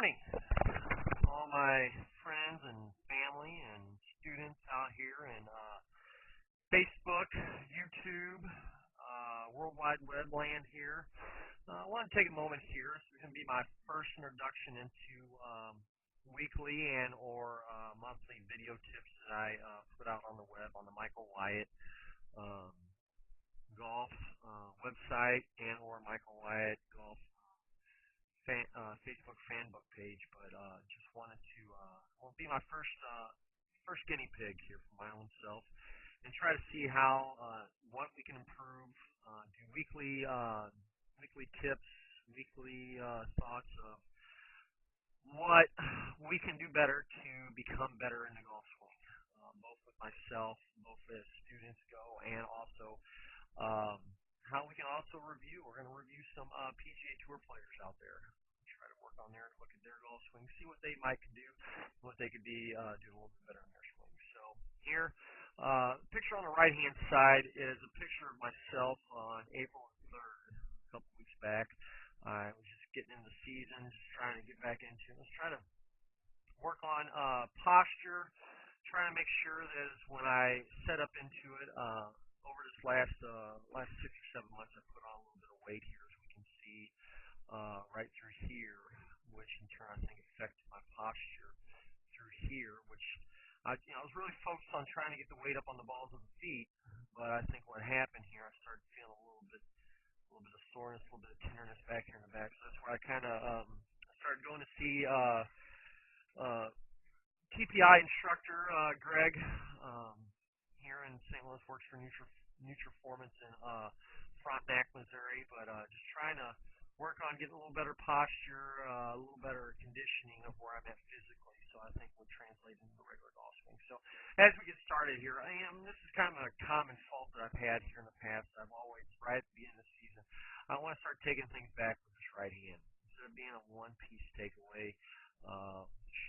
morning, all my friends and family and students out here in Facebook, YouTube, World Wide Web land here. I want to take a moment here. This is going to be my first introduction into weekly and or monthly video tips that I put out on the web on the Michael Wyatt um, golf website and or Michael Wyatt golf Facebook fan book page, but just wanted to well, be my first guinea pig here for my own self, and try to see how what we can improve. Do weekly tips, weekly thoughts of what we can do better to become better in the golf swing, both with myself, both as students go, and also um, how we can also review. We're going to review some PGA Tour players out there. Try to work on there and look at their golf swing, see what they might could do, what they could be doing a little bit better in their swing. So here, picture on the right hand side is a picture of myself on April 3rd, a couple weeks back. I was just getting in the season, just trying to get back into it. Let's try to work on posture, trying to make sure that when I set up into it, over this last 6 or 7 months, I put on a little bit of weight here, as we can see right through here, which in turn I think affected my posture through here, which I was really focused on trying to get the weight up on the balls of the feet, but I think what happened here, I started feeling a little bit of soreness, a little bit of tenderness back here in the back. So that's where I kind of started going to see uh, TPI instructor Greg here in St. Louis. Works for Nutriformance in Frontenac, Missouri, but just trying to work on getting a little better posture, a little better conditioning of where I'm at physically. So I think would translate into the regular golf swing. So as we get started here, this is kind of a common fault that I've had here in the past. I've always, right at the beginning of the season, I want to start taking things back with this right hand. Instead of being a one-piece takeaway,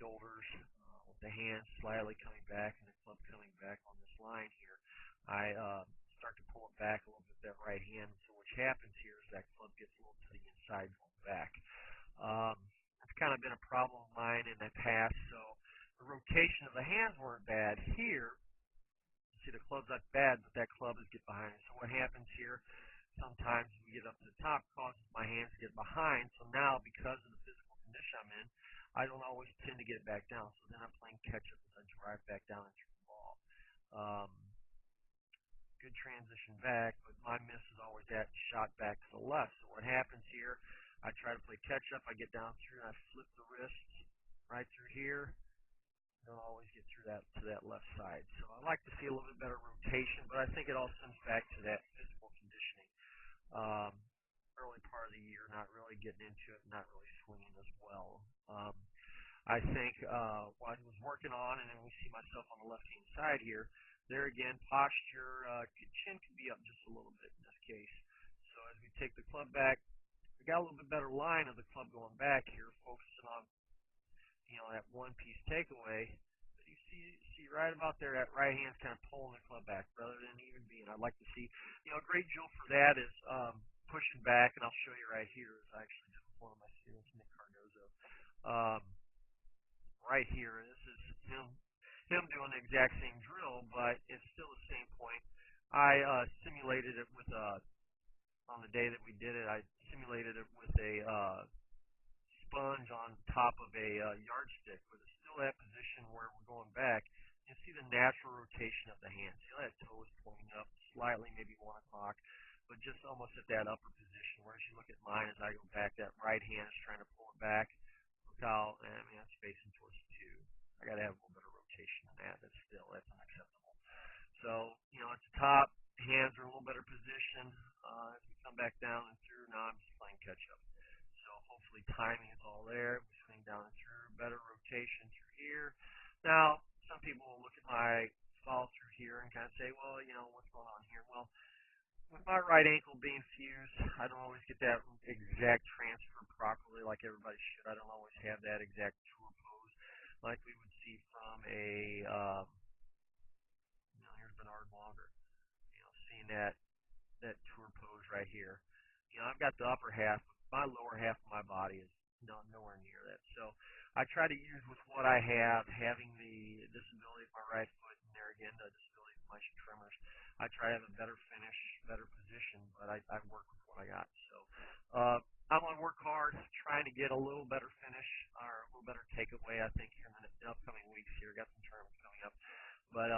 shoulders, with the hands slightly coming back and the club coming back on this line here, I start to pull it back a little bit, that right hand. So what happens here is that club gets a little to the inside going back. That's kind of been a problem of mine in the past. So the rotation of the hands weren't bad here. See, the club's not bad, but that club is get behind it. So what happens here, sometimes we get up to the top, causes my hands to get behind. So now, because of the physical condition I'm in, I don't always tend to get it back down. So then I'm playing catch-up as I drive back down into the ball. Good transition back, but my miss is always that shot back to the left. So what happens here, I try to play catch-up. I get down through, and I flip the wrists right through here. Don't always get through that to that left side. So I like to see a little bit better rotation, but I think it all stems back to that physical conditioning. Early part of the year, not really getting into it, not really swinging as well. I think what I was working on, and then we see myself on the left-hand side here, there again, posture, chin could be up just a little bit in this case. So as we take the club back, we got a little bit better line of the club going back here, focusing on that one-piece takeaway. But you see right about there, that right hand's kind of pulling the club back rather than even being. I'd like to see, a great drill for that is pushing back, and I'll show you right here. Is I actually did with one of my students, Nick Cardozo. Right here, this is him doing the exact same drill, but it's still the same point. I simulated it with on the day that we did it. I simulated it with a sponge on top of a yardstick, but it's still that position where we're going back. You see the natural rotation of the hand. See that toe is pointing up slightly, maybe 1 o'clock, but just almost at that upper position. Whereas you look at mine as I go back, that right hand is trying to pull it back. Look how, that's facing towards 2. I got to have a little bit of rotation in that. That's unacceptable. So, at the top, hands are in a little better position. As we come back down and through, now I'm just playing catch up. So hopefully timing is all there. We swing down and through, better rotation through here. Now, some people will look at my follow through here and kind of say, well, what's going on here? Well, with my right ankle being fused, I don't always get that exact transfer properly like everybody should. I don't always have that exact tour pose like we would see from a, here's Bernard Longer, seeing that tour pose right here. I've got the upper half, my lower half of my body is nowhere near that So I try to use with what I have, having the disability of my right foot, and there again, the disability of my tremors. I try to have a better finish, better position, but I work with what I got. So I'm going to work hard, trying to get a little better finish or a little better takeaway. I think here in the upcoming weeks here, got some tournaments coming up, but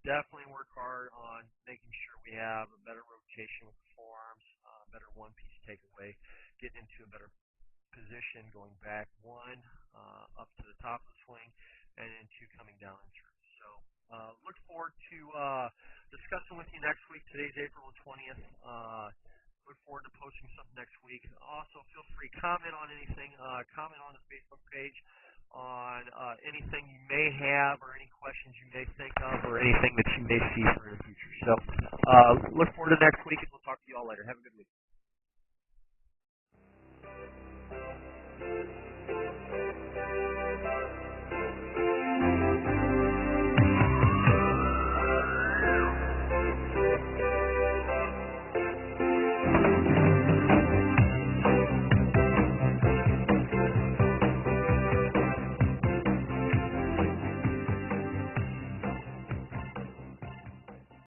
definitely work hard on making sure we have a better rotation with the forearms, better one-piece takeaway, getting into a better position going back one up to the top of the swing, and then two coming down and through. So look forward to discussing with you next week. Today's April the 20th. Look forward to posting something next week. Also, feel free to comment on anything. Comment on the Facebook page on anything you may have or any questions you may think of or anything that you may see for in the future. So look forward to next week, and we'll talk to you all later. Have a good week.